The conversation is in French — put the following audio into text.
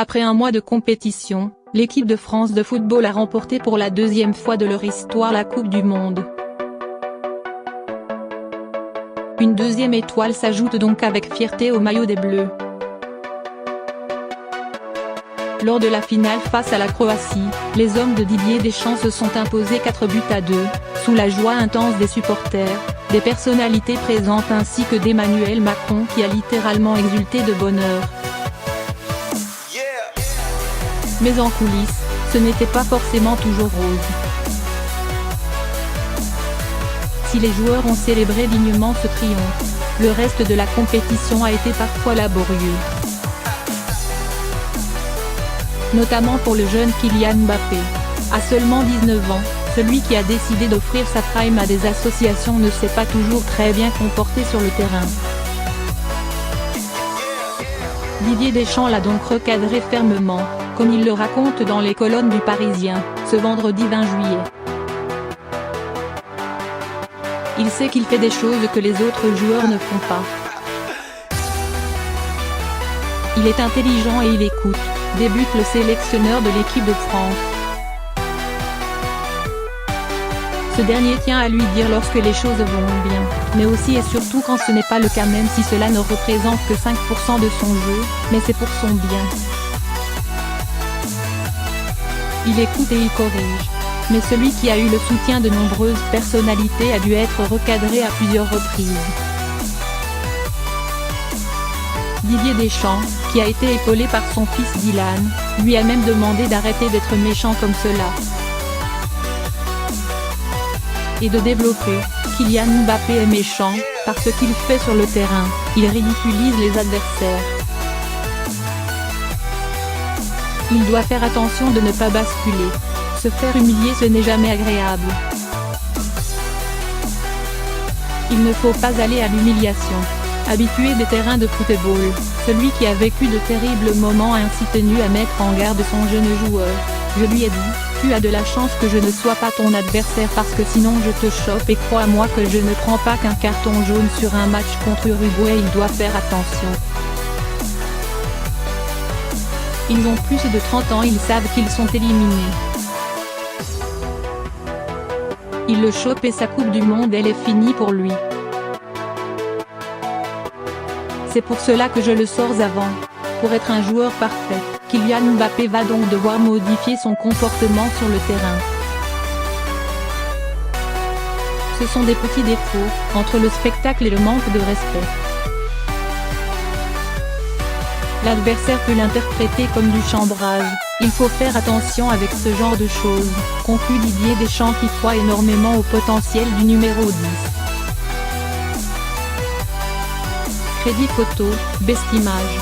Après un mois de compétition, l'équipe de France de football a remporté pour la deuxième fois de leur histoire la Coupe du Monde. Une deuxième étoile s'ajoute donc avec fierté au maillot des Bleus. Lors de la finale face à la Croatie, les hommes de Didier Deschamps se sont imposés 4-2, sous la joie intense des supporters, des personnalités présentes ainsi que d'Emmanuel Macron qui a littéralement exulté de bonheur. Mais en coulisses, ce n'était pas forcément toujours rose. Si les joueurs ont célébré dignement ce triomphe, le reste de la compétition a été parfois laborieux. Notamment pour le jeune Kylian Mbappé. À seulement 19 ans, celui qui a décidé d'offrir sa prime à des associations ne s'est pas toujours très bien comporté sur le terrain. Didier Deschamps l'a donc recadré fermement, comme il le raconte dans les colonnes du Parisien, ce vendredi 20 juillet. Il sait qu'il fait des choses que les autres joueurs ne font pas. Il est intelligent et il écoute, débute le sélectionneur de l'équipe de France. Ce dernier tient à lui dire lorsque les choses vont bien, mais aussi et surtout quand ce n'est pas le cas, même si cela ne représente que 5% de son jeu, mais c'est pour son bien. Il écoute et il corrige. Mais celui qui a eu le soutien de nombreuses personnalités a dû être recadré à plusieurs reprises. Didier Deschamps, qui a été épaulé par son fils Dylan, lui a même demandé d'arrêter d'être méchant comme cela. Et de développer. Kylian Mbappé est méchant, par ce qu'il fait sur le terrain, il ridiculise les adversaires. Il doit faire attention de ne pas basculer. Se faire humilier, ce n'est jamais agréable. Il ne faut pas aller à l'humiliation. Habitué des terrains de football, celui qui a vécu de terribles moments a ainsi tenu à mettre en garde son jeune joueur. Je lui ai dit, tu as de la chance que je ne sois pas ton adversaire parce que sinon je te chope et crois-moi que je ne prends pas qu'un carton jaune sur un match contre Uruguay, il doit faire attention. Ils ont plus de 30 ans, ils savent qu'ils sont éliminés. Il le chope et sa Coupe du Monde elle est finie pour lui. C'est pour cela que je le sors avant. Pour être un joueur parfait, Kylian Mbappé va donc devoir modifier son comportement sur le terrain. Ce sont des petits défauts, entre le spectacle et le manque de respect. L'adversaire peut l'interpréter comme du chambrage, il faut faire attention avec ce genre de choses, conclut Didier Deschamps qui croit énormément au potentiel du numéro 10. Crédit photo, Bestimage.